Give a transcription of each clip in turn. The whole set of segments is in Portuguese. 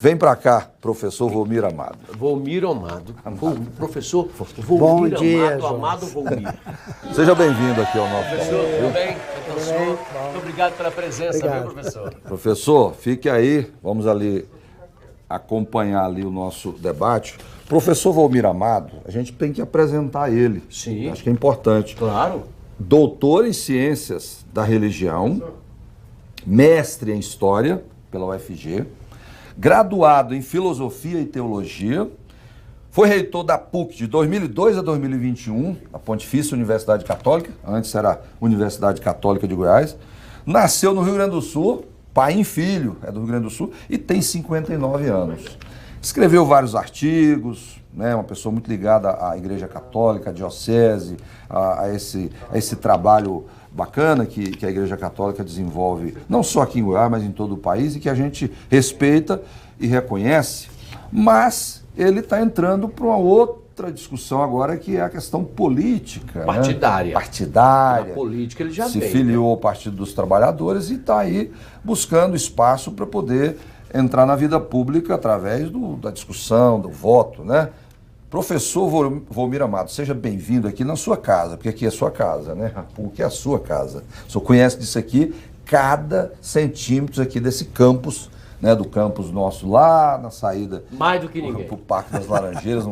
Vem para cá, professor Volmir Amado. Volmir Amado. Professor Volmir Amado, Amado Volmir. Seja bem-vindo aqui ao nosso Professor, tudo bem? Muito obrigado pela presença, viu, professor? Professor, fique aí, vamos ali acompanhar ali o nosso debate. Professor Volmir Amado, a gente tem que apresentar ele. Sim. Acho que é importante. Claro. Doutor em Ciências da Religião, mestre em História pela UFG, graduado em Filosofia e Teologia, foi reitor da PUC de 2002 a 2021, a Pontifícia Universidade Católica, antes era Universidade Católica de Goiás, nasceu no Rio Grande do Sul, pai e filho, é do Rio Grande do Sul, e tem 59 anos. Escreveu vários artigos, né, uma pessoa muito ligada à Igreja Católica, à diocese, a esse trabalho bacana que a Igreja Católica desenvolve, não só aqui em Goiás, mas em todo o país, e que a gente respeita e reconhece, mas ele está entrando para uma outra discussão agora, que é a questão política. Partidária. Né? Partidária. Na política ele já se vem, filiou ao Partido dos Trabalhadores e está aí buscando espaço para poder entrar na vida pública através da discussão, do voto, né? Professor Volmir Amado, seja bem-vindo aqui na sua casa, porque aqui é a sua casa, né? A PUC é a sua casa. O senhor conhece disso aqui, cada centímetro aqui desse campus, né? Do campus nosso lá, na saída... Mais do que ninguém. Para o Parque das Laranjeiras.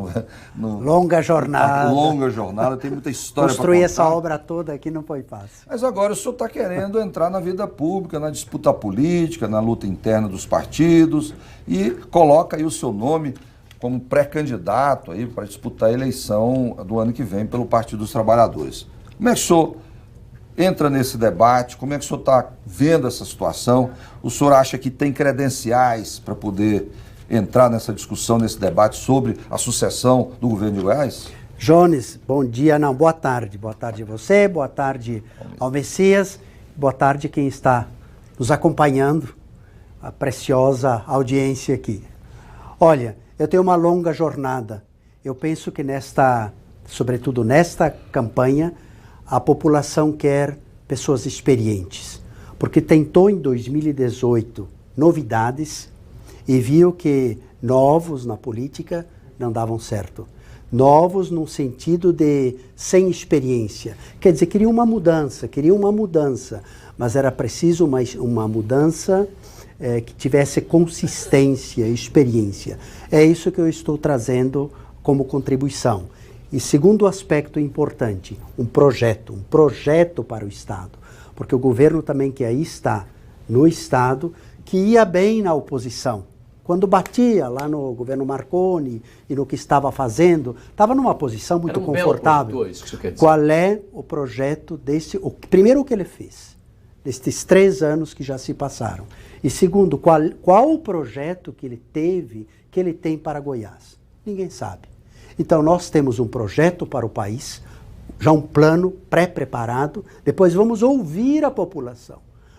Longa jornada. Longa jornada, tem muita história para contar. Construir essa obra toda aqui não foi fácil. Mas agora o senhor está querendo entrar na vida pública, na disputa política, na luta interna dos partidos, e coloca aí o seu nome como pré-candidato aí para disputar a eleição do ano que vem pelo Partido dos Trabalhadores. Como é que o senhor entra nesse debate? Como é que o senhor está vendo essa situação? O senhor acha que tem credenciais para poder entrar nessa discussão, nesse debate sobre a sucessão do governo de Goiás? Jones, bom dia, não, boa tarde. Boa tarde a você, boa tarde ao Messias, boa tarde quem está nos acompanhando, a preciosa audiência aqui. Olha, eu tenho uma longa jornada. Eu penso que sobretudo nesta campanha, a população quer pessoas experientes, porque tentou em 2018 novidades e viu que novos na política não davam certo. Novos no sentido de sem experiência. Quer dizer, queria uma mudança, mas era preciso uma mudança que tivesse consistência, experiência. É isso que eu estou trazendo como contribuição. E segundo aspecto importante, um projeto para o Estado. Porque o governo também que aí está no Estado, que ia bem na oposição. Quando batia lá no governo Marconi e no que estava fazendo, estava numa posição muito confortável. Isso que quer dizer. Qual é o projeto primeiro o que ele fez, destes 3 anos que já se passaram. E segundo, qual o projeto que ele tem para Goiás? Ninguém sabe. Então nós temos um projeto para o país, já um plano pré-preparado, depois vamos ouvir a população.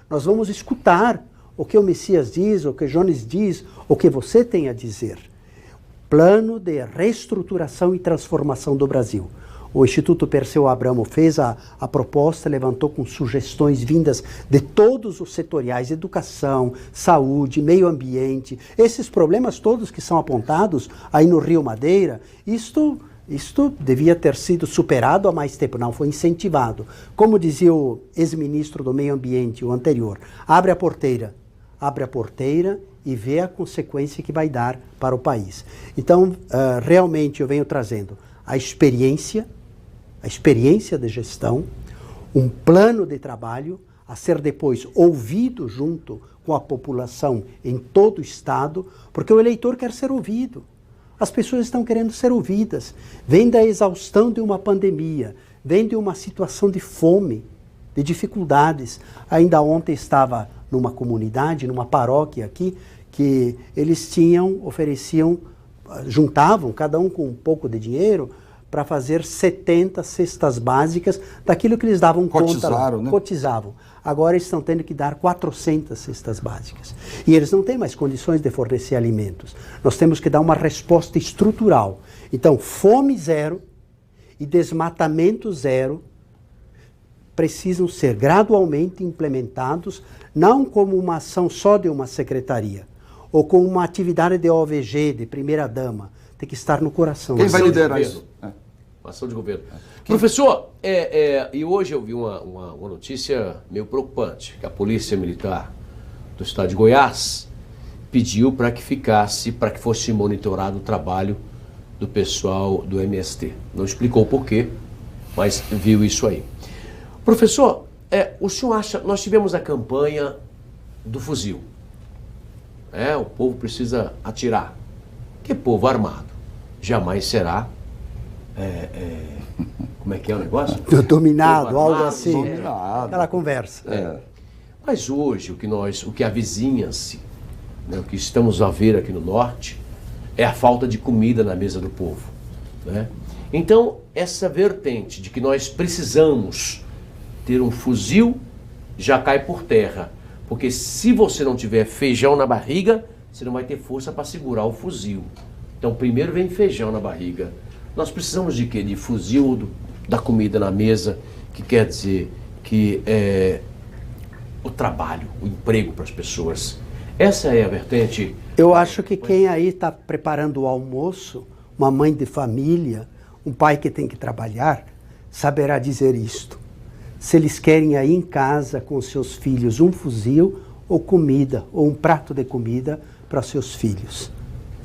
Nós vamos escutar o que o Messias diz, o que o Jones diz, o que você tem a dizer. Plano de reestruturação e transformação do Brasil. O Instituto Perseu Abramo fez a proposta, levantou com sugestões vindas de todos os setoriais, educação, saúde, meio ambiente, esses problemas todos que são apontados aí no Rio Madeira, isto devia ter sido superado há mais tempo, não, foi incentivado. Como dizia o ex-ministro do Meio Ambiente, o anterior, abre a porteira e vê a consequência que vai dar para o país. Então, realmente eu venho trazendo a experiência de gestão, um plano de trabalho a ser depois ouvido junto com a população em todo o Estado, porque o eleitor quer ser ouvido. As pessoas estão querendo ser ouvidas. Vem da exaustão de uma pandemia, vem de uma situação de fome, de dificuldades. Ainda ontem estava numa comunidade, numa paróquia aqui, que eles juntavam, cada um com um pouco de dinheiro, para fazer 70 cestas básicas daquilo que eles davam conta lá. Né? Cotizavam. Agora eles estão tendo que dar 400 cestas básicas. E eles não têm mais condições de fornecer alimentos. Nós temos que dar uma resposta estrutural. Então, fome zero e desmatamento zero precisam ser gradualmente implementados, não como uma ação só de uma secretaria. ou com uma atividade de OVG, de primeira-dama. Tem que estar no coração. Quem vai liderar isso? Uma ação de governo. Professor, e hoje eu vi uma notícia meio preocupante, que a Polícia Militar do Estado de Goiás pediu para que fosse monitorado o trabalho do pessoal do MST. Não explicou o porquê, mas viu isso aí. Professor, o senhor acha, nós tivemos a campanha do fuzil. O povo precisa atirar. Que povo armado jamais será, como é que é o negócio? Dominado, povo algo armado, assim. Dominado. Aquela conversa. Mas hoje, o que avizinha-se, né, o que estamos a ver aqui no norte, é a falta de comida na mesa do povo. Né? Então, essa vertente de que nós precisamos ter um fuzil já cai por terra. Porque se você não tiver feijão na barriga, você não vai ter força para segurar o fuzil. Então, primeiro vem feijão na barriga. Nós precisamos de quê? De fuzil da comida na mesa, que quer dizer que o trabalho, o emprego para as pessoas. Essa é a vertente. Eu acho que quem aí está preparando o almoço, uma mãe de família, um pai que tem que trabalhar, saberá dizer isto. Se eles querem aí em casa com seus filhos um fuzil ou comida, ou um prato de comida para seus filhos.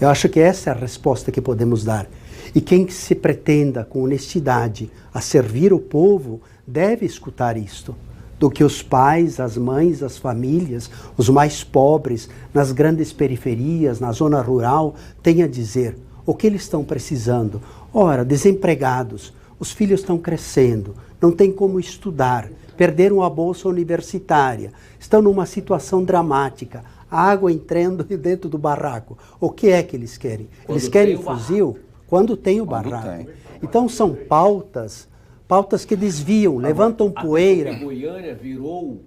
Eu acho que essa é a resposta que podemos dar. E quem se pretenda com honestidade a servir o povo deve escutar isto. Do que os pais, as mães, as famílias, os mais pobres, nas grandes periferias, na zona rural, têm a dizer o que eles estão precisando. Ora, desempregados, os filhos estão crescendo, não têm como estudar, perderam a bolsa universitária, estão numa situação dramática, a água entrando dentro do barraco. O que é que eles querem? Eles querem fuzil quando tem o barraco. Então são pautas que desviam, levantam poeira. Goiânia virou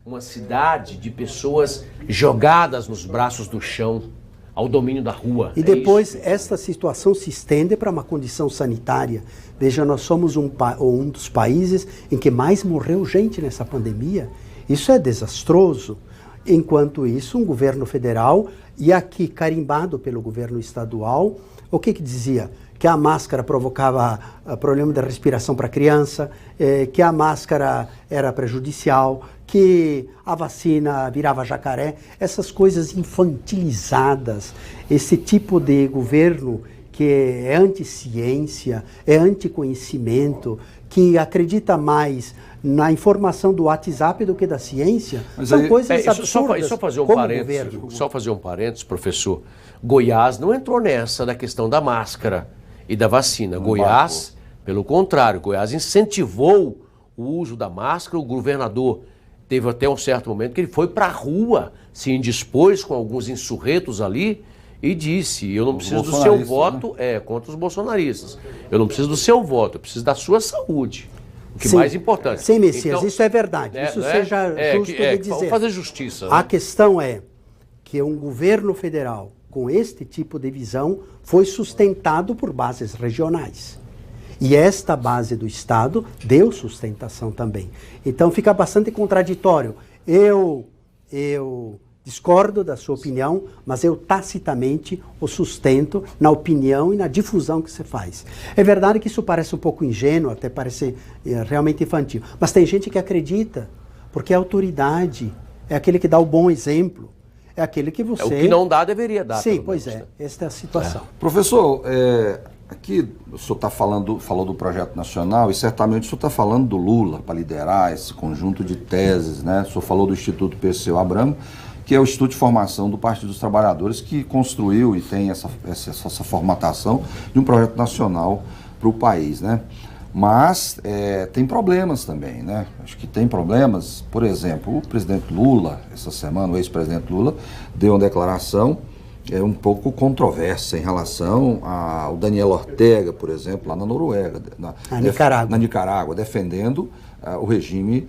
uma cidade de pessoas jogadas nos braços do chão, ao domínio da rua. E depois esta situação se estende para uma condição sanitária. Veja, nós somos um dos países em que mais morreu gente nessa pandemia. Isso é desastroso. Enquanto isso, um governo federal, e aqui carimbado pelo governo estadual, o que dizia? Que a máscara provocava problema de respiração para a criança, que a máscara era prejudicial, que a vacina virava jacaré, essas coisas infantilizadas, esse tipo de governo que é anti-ciência, é anti-conhecimento, que acredita mais na informação do WhatsApp do que da ciência, são coisas absurdas. Só fazer um parênteses, professor. Goiás não entrou nessa da questão da máscara e da vacina. Goiás, pelo contrário, Goiás incentivou o uso da máscara. O governador teve até um certo momento que ele foi para a rua, se indispôs com alguns insurretos ali e disse: eu não preciso do seu voto, contra os bolsonaristas. Eu não preciso do seu voto, eu preciso da sua saúde. O que mais importante. Sim, Messias, então, isso é verdade. Isso seja justo de dizer. Vamos fazer justiça. A questão é que um governo federal com este tipo de visão foi sustentado por bases regionais. E esta base do Estado deu sustentação também. Então fica bastante contraditório. Eu discordo da sua opinião, mas eu tacitamente o sustento na opinião e na difusão que você faz. É verdade que isso parece um pouco ingênuo, até parece realmente infantil, mas tem gente que acredita, porque a autoridade é aquele que dá o bom exemplo, é aquele que você... O que não dá, deveria dar. Sim, pois é, esta é a situação. Professor, aqui o senhor falou do projeto nacional e certamente o senhor está falando do Lula para liderar esse conjunto de teses, né? O senhor falou do Instituto Perseu Abramo, que é o Instituto de Formação do Partido dos Trabalhadores, que construiu e tem essa formatação de um projeto nacional para o país, né? Mas tem problemas também, né? Acho que tem problemas. Por exemplo, o presidente Lula, essa semana, o ex-presidente Lula, deu uma declaração um pouco controversa em relação ao Daniel Ortega, por exemplo, lá na Noruega, na Nicarágua, defendendo o regime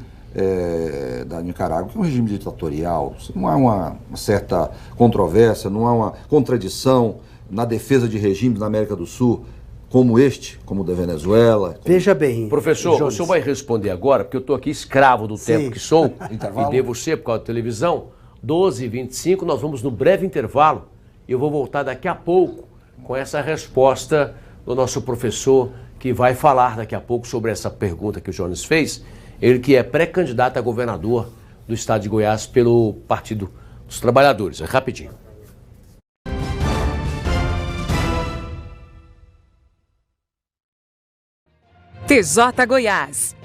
da Nicarágua, que é um regime ditatorial. Não há uma certa controvérsia, não há uma contradição na defesa de regimes na América do Sul como o da Venezuela. Veja bem, professor, Jones, o senhor vai responder agora, porque eu estou aqui escravo do tempo que sou, e devo ser por causa da televisão. 12h25, nós vamos no breve intervalo e eu vou voltar daqui a pouco com essa resposta do nosso professor, que vai falar daqui a pouco sobre essa pergunta que o Jones fez, ele que é pré-candidato a governador do estado de Goiás pelo Partido dos Trabalhadores. É rapidinho. TJ Goiás.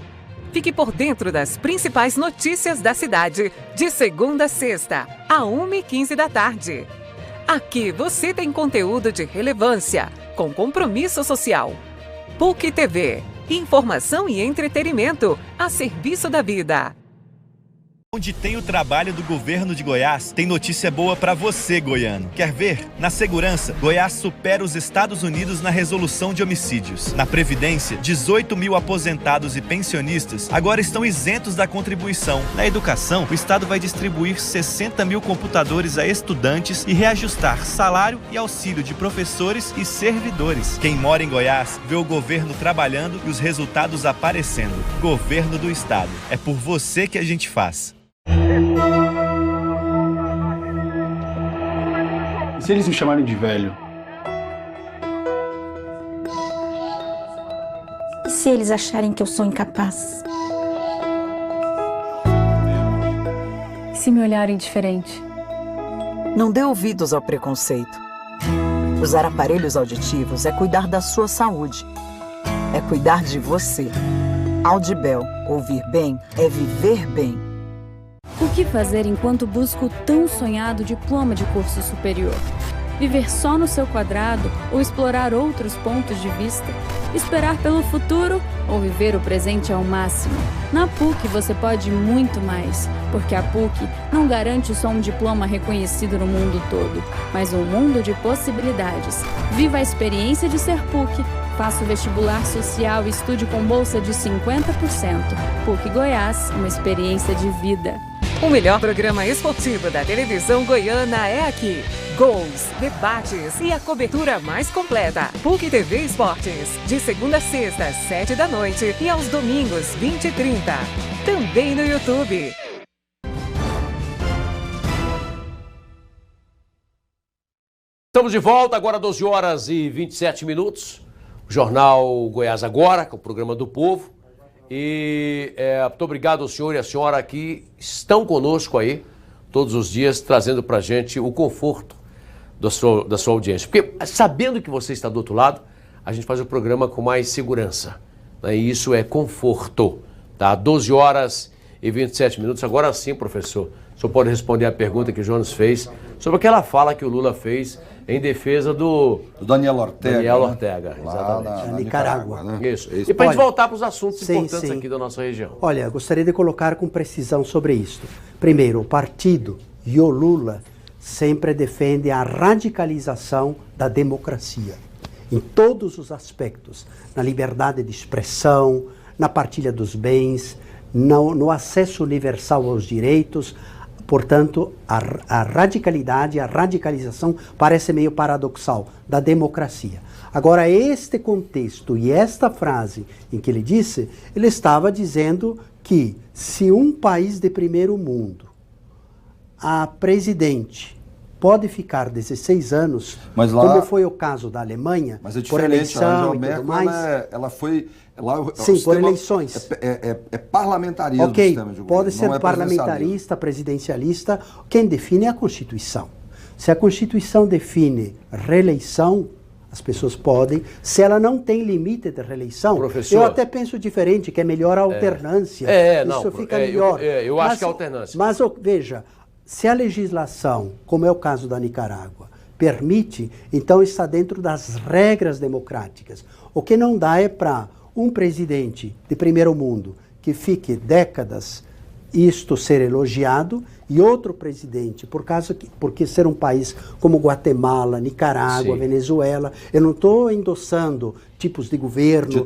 Fique por dentro das principais notícias da cidade, de segunda a sexta, a 1h15 da tarde. Aqui você tem conteúdo de relevância, com compromisso social. PUC TV, informação e entretenimento a serviço da vida. Onde tem o trabalho do governo de Goiás, tem notícia boa para você, goiano. Quer ver? Na segurança, Goiás supera os Estados Unidos na resolução de homicídios. Na Previdência, 18 mil aposentados e pensionistas agora estão isentos da contribuição. Na educação, o Estado vai distribuir 60 mil computadores a estudantes e reajustar salário e auxílio de professores e servidores. Quem mora em Goiás vê o governo trabalhando e os resultados aparecendo. Governo do Estado. É por você que a gente faz. E se eles me chamarem de velho? E se eles acharem que eu sou incapaz? E se me olharem diferente? Não dê ouvidos ao preconceito. Usar aparelhos auditivos é cuidar da sua saúde. É cuidar de você. Audibel, ouvir bem é viver bem. O que fazer enquanto busco o tão sonhado diploma de curso superior? Viver só no seu quadrado ou explorar outros pontos de vista? Esperar pelo futuro ou viver o presente ao máximo? Na PUC você pode muito mais, porque a PUC não garante só um diploma reconhecido no mundo todo, mas um mundo de possibilidades. Viva a experiência de ser PUC. Faça o vestibular social e estude com bolsa de 50%. PUC Goiás, uma experiência de vida. O melhor programa esportivo da televisão goiana é aqui. Gols, debates e a cobertura mais completa. PUC TV Esportes, de segunda a sexta, 7 da noite e aos domingos, 20h30. Também no YouTube. Estamos de volta, agora 12h27. Jornal Goiás Agora, com o programa do Povo. E muito obrigado ao senhor e à senhora que estão conosco aí todos os dias, trazendo pra gente o conforto da sua audiência. Porque sabendo que você está do outro lado, a gente faz o programa com mais segurança, né? E isso é conforto. Tá? 12h27. Agora sim, professor, o senhor pode responder a pergunta que o Jones fez sobre aquela fala que o Lula fez em defesa do Daniel Ortega. Daniel Ortega, lá exatamente. na Nicarágua, né? Isso. E para a gente voltar para os assuntos importantes sim. aqui da nossa região. Olha, gostaria de colocar com precisão sobre isto. Primeiro, o partido e o Lula sempre defendem a radicalização da democracia, em todos os aspectos, na liberdade de expressão, na partilha dos bens, no acesso universal aos direitos. Portanto, a radicalidade, a radicalização parece meio paradoxal da democracia. Agora, este contexto e esta frase em que ele disse, ele estava dizendo que se um país de primeiro mundo, a presidente pode ficar 16 anos, mas lá, como foi o caso da Alemanha, mas é por eleição e tudo mais. Ela foi... Lá, sim, por eleições. É parlamentarismo. Ok, o sistema de pode governo, ser parlamentarista, presidencialista. Quem define é a Constituição. Se a Constituição define reeleição, as pessoas podem. Se ela não tem limite de reeleição, professor, eu até penso diferente, que é melhor a alternância. Isso fica melhor. Eu acho que é a alternância. Mas veja, se a legislação, como é o caso da Nicarágua, permite, então está dentro das regras democráticas. O que não dá é para um presidente de primeiro mundo que fique décadas isto ser elogiado e outro presidente, porque ser um país como Guatemala, Nicarágua, sim, Venezuela, eu não estou endossando tipos de governo,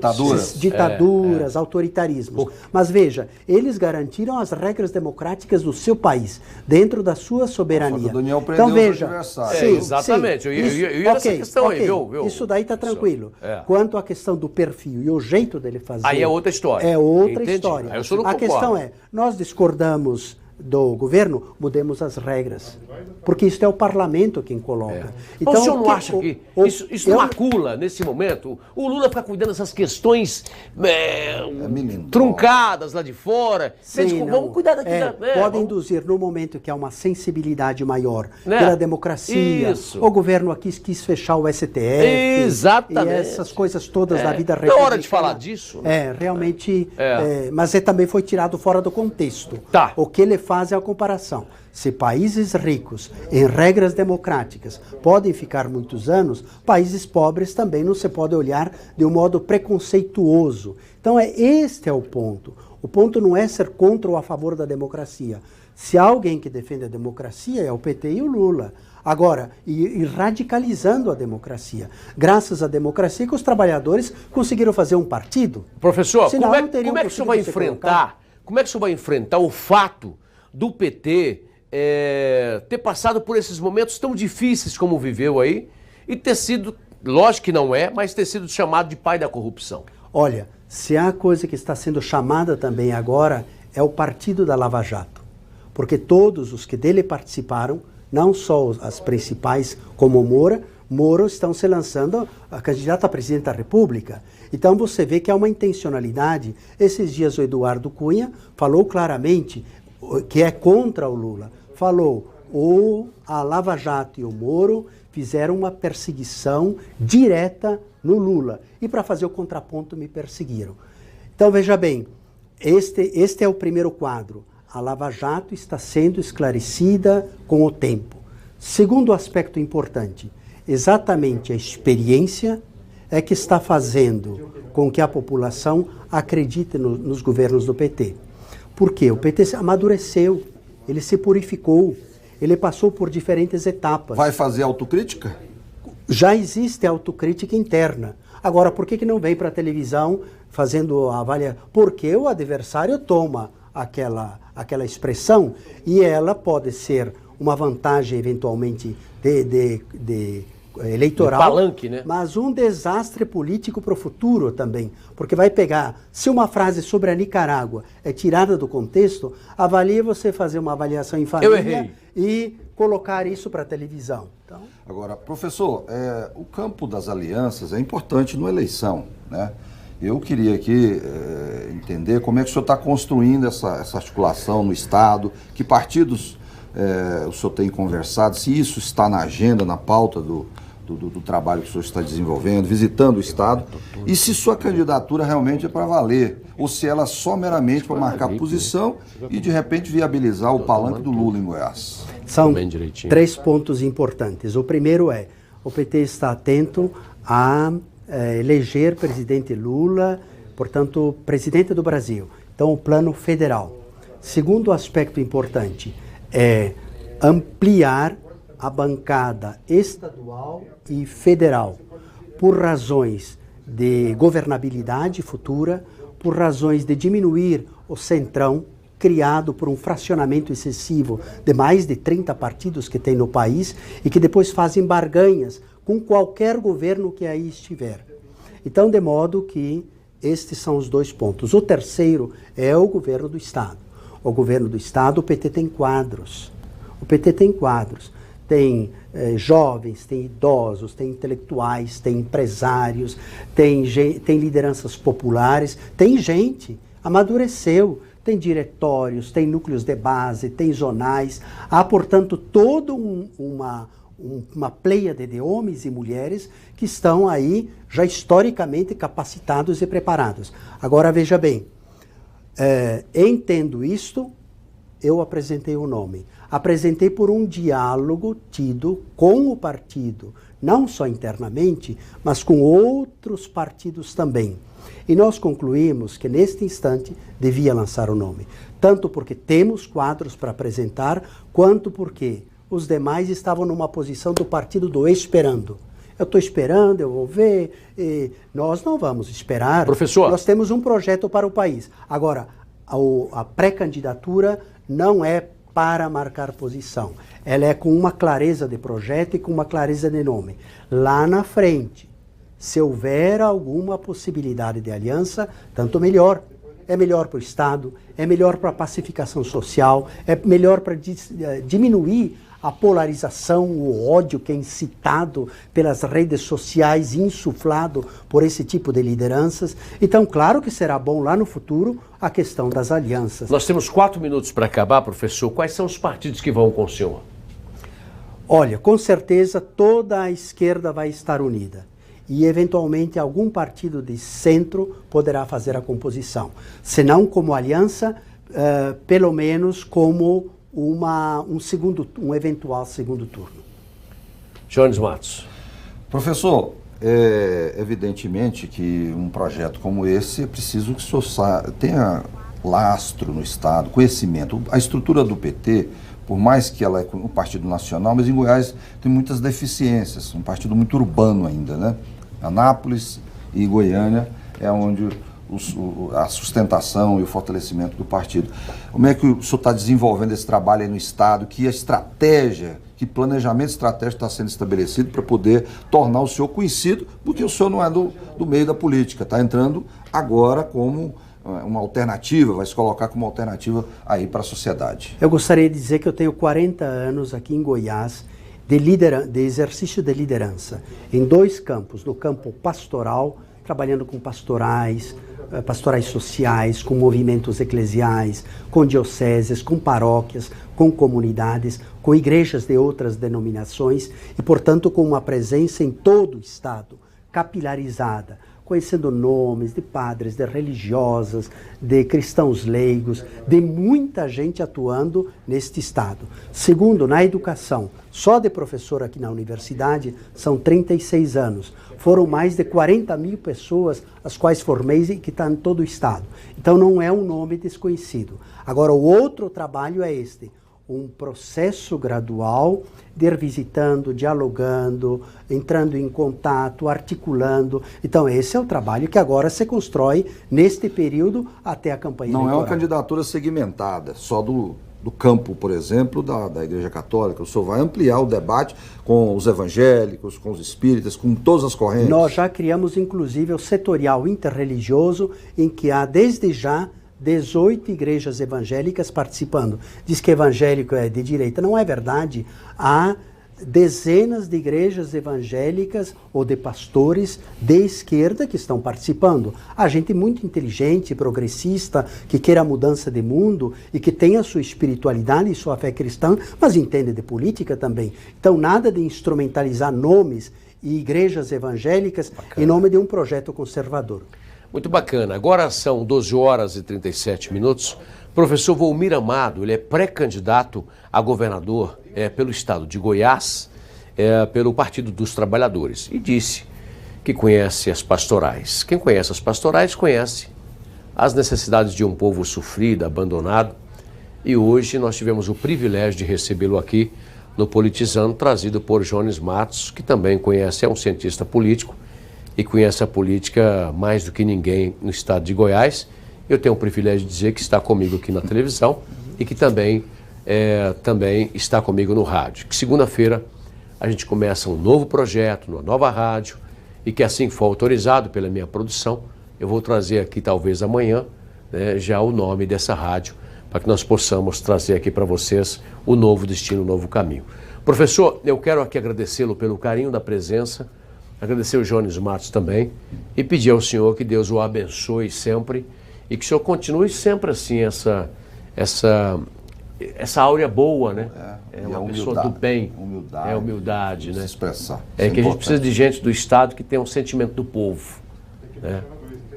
ditaduras, autoritarismos. Mas veja, eles garantiram as regras democráticas do seu país, dentro da sua soberania. Então veja, sim, exatamente. Eu ia nessa questão aí, viu? Isso daí está tranquilo. Quanto à questão do perfil e o jeito dele fazer... Aí é outra história. É outra história. Aí eu só não a concordo. questão é, nós discordamos do governo, mudemos as regras. Porque isso é o parlamento quem coloca. Então, o senhor não acha que isso macula, nesse momento, o Lula ficar cuidando dessas questões truncadas lá de fora? Sim, vamos cuidar daqui. Pode induzir, no momento que há uma sensibilidade maior pela democracia, o governo aqui quis fechar o STF. Exatamente. E essas coisas todas da vida republicana. É hora de falar disso. Realmente. Mas também foi tirado fora do contexto. Tá. O que ele faz é a comparação. Se países ricos, em regras democráticas, podem ficar muitos anos, países pobres também não se pode olhar de um modo preconceituoso. Então, este é o ponto. O ponto não é ser contra ou a favor da democracia. Se há alguém que defende a democracia, é o PT e o Lula. Agora, e radicalizando a democracia. Graças à democracia que os trabalhadores conseguiram fazer um partido. Professor, como é que o senhor vai enfrentar? Como é que o senhor vai enfrentar o fato do PT ter passado por esses momentos tão difíceis como viveu aí e ter sido, lógico que não mas ter sido chamado de pai da corrupção? Olha, se há coisa que está sendo chamada também agora é o partido da Lava Jato. Porque todos os que dele participaram, não só as principais como o Moro estão se lançando a candidata a presidente da República. Então você vê que há uma intencionalidade. Esses dias o Eduardo Cunha falou claramente que é contra o Lula. Falou, a Lava Jato e o Moro fizeram uma perseguição direta no Lula. E para fazer o contraponto me perseguiram. Então veja bem, este é o primeiro quadro. A Lava Jato está sendo esclarecida com o tempo. Segundo aspecto importante, exatamente a experiência é que está fazendo com que a população acredite nos governos do PT. Por quê? O PT se amadureceu, ele se purificou, ele passou por diferentes etapas. Vai fazer autocrítica? Já existe autocrítica interna. Agora, por que não vem para a televisão fazendo a avaliação? Porque o adversário toma aquela expressão e ela pode ser uma vantagem eventualmente eleitoral, palanque, né? Mas um desastre político para o futuro também, porque vai pegar, se uma frase sobre a Nicarágua é tirada do contexto, avalie você fazer uma avaliação em família e colocar isso para a televisão. Então... Agora, professor, o campo das alianças é importante numa eleição, né? Eu queria aqui entender como é que o senhor está construindo essa articulação no Estado, que partidos o senhor tem conversado, se isso está na agenda, na pauta do trabalho que o senhor está desenvolvendo, visitando o Estado, e se sua candidatura realmente é para valer, ou se ela é só meramente para marcar posição e de repente viabilizar o palanque do Lula em Goiás. São 3 pontos importantes. O primeiro o PT está atento a eleger presidente Lula, portanto, presidente do Brasil. Então, o plano federal. Segundo aspecto importante é ampliar a bancada estadual e federal por razões de governabilidade futura, por razões de diminuir o centrão criado por um fracionamento excessivo de mais de 30 partidos que tem no país e que depois fazem barganhas com qualquer governo que aí estiver. Então, de modo que estes são os 2 pontos. O terceiro é o governo do Estado. O governo do Estado, o PT tem quadros. O PT tem quadros. Tem jovens, tem idosos, tem intelectuais, tem empresários, tem lideranças populares, tem gente, amadureceu. Tem diretórios, tem núcleos de base, tem zonais. Há, portanto, toda uma pleiade de homens e mulheres que estão aí já historicamente capacitados e preparados. Agora, veja bem, entendo isto, eu apresentei o nome. Apresentei por um diálogo tido com o partido, não só internamente, mas com outros partidos também. E nós concluímos que, neste instante, devia lançar o nome. Tanto porque temos quadros para apresentar, quanto porque os demais estavam numa posição do partido do esperando. Eu estou esperando, eu vou ver. Nós não vamos esperar. Professor. Nós temos um projeto para o país. Agora, a pré-candidatura não é para marcar posição. Ela é com uma clareza de projeto e com uma clareza de nome. Lá na frente, se houver alguma possibilidade de aliança, tanto melhor. é melhor para o Estado, é melhor para a pacificação social, é melhor para diminuir a polarização, o ódio que é incitado pelas redes sociais, insuflado por esse tipo de lideranças. Então, claro que será bom lá no futuro a questão das alianças. Nós temos 4 minutos para acabar, professor. Quais são os partidos que vão com o senhor? Olha, com certeza toda a esquerda vai estar unida. E, eventualmente, algum partido de centro poderá fazer a composição. Se não como aliança, pelo menos como um eventual segundo turno. Jones Matos. Professor, evidentemente que um projeto como esse é preciso que o senhor tenha lastro no Estado, conhecimento. A estrutura do PT, por mais que ela é um partido nacional, mas em Goiás tem muitas deficiências, um partido muito urbano ainda, né? Anápolis e Goiânia é onde a sustentação e o fortalecimento do partido. Como é que o senhor está desenvolvendo esse trabalho aí no Estado? Que estratégia, que planejamento estratégico está sendo estabelecido para poder tornar o senhor conhecido? Porque o senhor não é do meio da política, está entrando agora como uma alternativa, vai se colocar como alternativa aí para a sociedade. Eu gostaria de dizer que eu tenho 40 anos aqui em Goiás de exercício de liderança em 2 campos, no campo pastoral, trabalhando com pastorais sociais, com movimentos eclesiais, com dioceses, com paróquias, com comunidades, com igrejas de outras denominações e, portanto, com uma presença em todo o Estado, capilarizada, conhecendo nomes de padres, de religiosas, de cristãos leigos, de muita gente atuando neste Estado. Segundo, na educação, só de professor aqui na universidade são 36 anos. Foram mais de 40 mil pessoas as quais formei e que estão em todo o Estado. Então não é um nome desconhecido. Agora, o outro trabalho é este. Um processo gradual de ir visitando, dialogando, entrando em contato, articulando. Então, esse é o trabalho que agora se constrói neste período até a campanha eleitoral. Não é uma candidatura segmentada, só do campo, por exemplo, da Igreja Católica. O senhor vai ampliar o debate com os evangélicos, com os espíritas, com todas as correntes. Nós já criamos, inclusive, o setorial interreligioso, em que há, desde já, 18 igrejas evangélicas participando. Diz que evangélico é de direita. Não é verdade. Há dezenas de igrejas evangélicas ou de pastores de esquerda que estão participando. Há gente muito inteligente, progressista, que quer a mudança de mundo e que tem a sua espiritualidade e sua fé cristã, mas entende de política também. Então, nada de instrumentalizar nomes e igrejas evangélicas em nome de um projeto conservador. Muito bacana. Agora são 12 horas e 37 minutos. Professor Volmir Amado, ele é pré-candidato a governador pelo estado de Goiás, pelo Partido dos Trabalhadores. E disse que conhece as pastorais. Quem conhece as pastorais conhece as necessidades de um povo sofrido, abandonado. E hoje nós tivemos o privilégio de recebê-lo aqui no Politizando, trazido por Jones Matos, que também conhece, é um cientista político, e conhece a política mais do que ninguém no estado de Goiás. Eu tenho o privilégio de dizer que está comigo aqui na televisão e que também está comigo no rádio. Que segunda-feira a gente começa um novo projeto, uma nova rádio, e que assim que for autorizado pela minha produção, eu vou trazer aqui talvez amanhã, já o nome dessa rádio, para que nós possamos trazer aqui para vocês o novo destino, o novo caminho. Professor, eu quero aqui agradecê-lo pelo carinho da presença, agradecer o Jones Matos também e pedir ao senhor que Deus o abençoe sempre e que o senhor continue sempre assim, essa áurea boa, né? É uma pessoa do bem. Humildade, né? Se expressar. Que a gente precisa de gente do Estado que tem um sentimento do povo, né?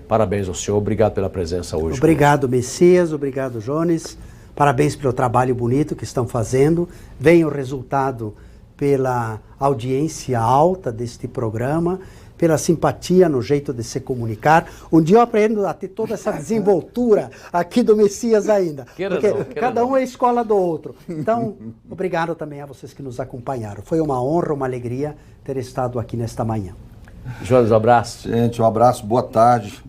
Parabéns ao senhor, obrigado pela presença hoje. Obrigado, Messias, obrigado, Jones. Parabéns pelo trabalho bonito que estão fazendo. Vem o resultado pela audiência alta deste programa, pela simpatia no jeito de se comunicar. Um dia eu aprendo a ter toda essa desenvoltura aqui do Messias ainda. Porque cada um é a escola do outro. Então, obrigado também a vocês que nos acompanharam. Foi uma honra, uma alegria ter estado aqui nesta manhã. Jones, um abraço. Gente, um abraço, boa tarde,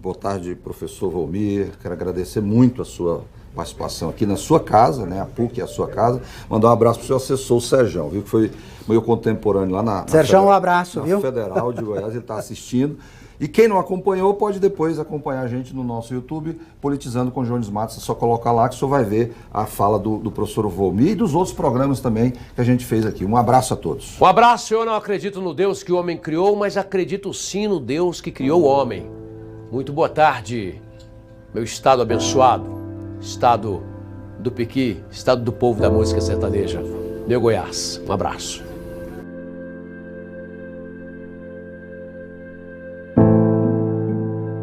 professor Volmir. Quero agradecer muito a sua participação aqui na sua casa, né? A PUC é a sua casa. Mandar um abraço para o seu assessor, o Serjão, viu? Que foi meu contemporâneo lá na Serjão, um abraço, viu? Federal de Goiás, ele está assistindo. E quem não acompanhou pode depois acompanhar a gente no nosso YouTube, Politizando com Jones Matos. É só colocar lá que o senhor vai ver a fala do professor Volmir e dos outros programas também que a gente fez aqui. Um abraço a todos. Um abraço. Eu não acredito no Deus que o homem criou, mas acredito sim no Deus que criou o homem. Muito boa tarde, meu estado abençoado, estado do Piqui, estado do povo da música sertaneja, meu Goiás. Um abraço.